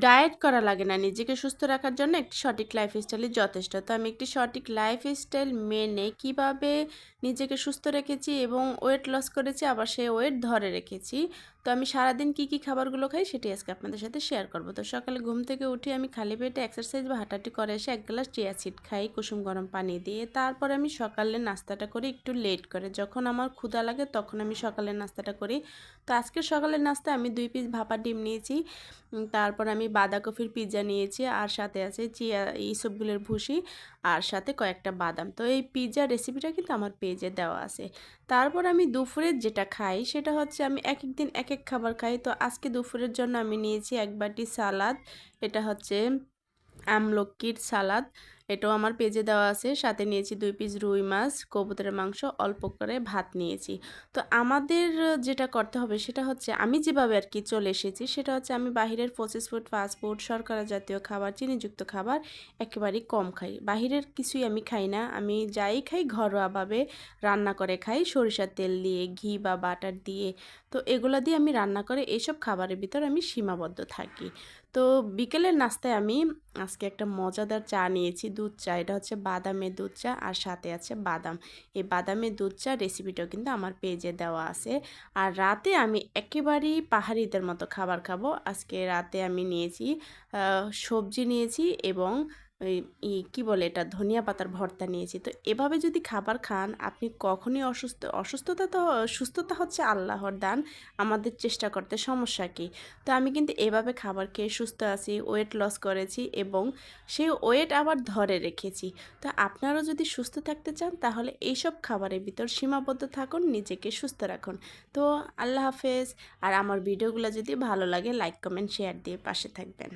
Diet করা লাগে না। নিজেকে সুস্থ রাখার জন্য একটি সঠিক লাইফস্টাইলই যথেষ্ট। তো আমি একটি সঠিক লাইফস্টাইল মেনে কিভাবে নিজেকে সুস্থ রেখেছি এবং ওয়েট লস করেছি, আবার সেই ওয়েট ধরে রেখেছি। তো আমি সারাদিন কী, কী খাবারগুলো খাই সেটি আজকে আপনাদের সাথে শেয়ার করব। তো সকালে ঘুম থেকে উঠে আমি খালি পেটে এক্সারসাইজ বা হাঁটাহাঁটি করে এসে ১ গ্লাস চিয়া সিড খাই কুসুম গরম পানি দিয়ে। তারপরে আমি সকালের নাস্তাটা করি একটু লেট করে। যখন আমার ক্ষুধা লাগে তখন আমি সকালের নাস্তাটা করি। তো আজকের সকালের নাস্তায় আমি ২ পিস ভাপা ডিম নিয়েছি। তারপর আমি বাঁধাকপির পিজ্জা নিয়েছি, আর সাথে আছে চিয়া ইসবগুলের ভুসি, আর সাথে কয়েকটা বাদাম। তো এই পিজ্জার রেসিপিটা কিন্তু আমার পেজে দেওয়া আছে। তারপর আমি দুপুরে যেটা খাই সেটা হচ্ছে আমি একেক দিন একেক খাবার খাই। তো আজকে দুপুরের জন্য আমি নিয়েছি ১ বাটি সালাদ। এটা হচ্ছে আমলকির সালাদ, এটাও আমার পেজে দেওয়া আছে। সাথে নিয়েছি ২ পিস রুই মাছ, কবুতরের মাংস, অল্প করে ভাত নিয়েছি। তো আমাদের যেটা করতে হবে সেটা হচ্ছে আমি যেভাবে আর কি চলে এসেছি সেটা হচ্ছে আমি বাহিরের প্রসেস ফুড, ফাস্ট ফুড, শর্করা জাতীয় খাবার, চিনিযুক্ত খাবার একেবারেই কম খাই। বাহিরের কিছুই আমি খাই না। আমি যাই খাই ঘরোয়াভাবে রান্না করে খাই, সরিষার তেল দিয়ে, ঘি বা বাটার দিয়ে। তো এগুলা দিয়ে আমি রান্না করে এইসব খাবারের ভিতর আমি সীমাবদ্ধ থাকি। তো বিকেলের নাস্তায় আমি আজকে একটা মজাদার চা নিয়েছি, দুধ চা। এটা হচ্ছে বাদামের দুধ চা, আর সাথে আছে বাদাম। এই বাদামের দুধ চা রেসিপিটাও কিন্তু আমার পেজে দেওয়া আছে। আর রাতে আমি একেবারেই পাহাড়িদের মতো খাবার খাবো। আজকে রাতে আমি নিয়েছি সবজি নিয়েছি এবং ওই কী বলে এটা, ধনিয়া পাতার ভর্তা নিয়েছি। তো এভাবে যদি খাবার খান আপনি কখনই অসুস্থতা তো, সুস্থতা হচ্ছে আল্লাহর দান, আমাদের চেষ্টা করতে সমস্যা কী। তো আমি কিন্তু এভাবে খাবার খেয়ে সুস্থ আছি, ওয়েট লস করেছি এবং সেই ওয়েট আবার ধরে রেখেছি। তো আপনারাও যদি সুস্থ থাকতে চান তাহলে এইসব খাবারের ভিতর সীমাবদ্ধ থাকুন, নিজেকে সুস্থ রাখুন। তো আল্লাহ হাফেজ। আর আমার ভিডিওগুলো যদি ভালো লাগে লাইক কমেন্ট শেয়ার দিয়ে পাশে থাকবেন।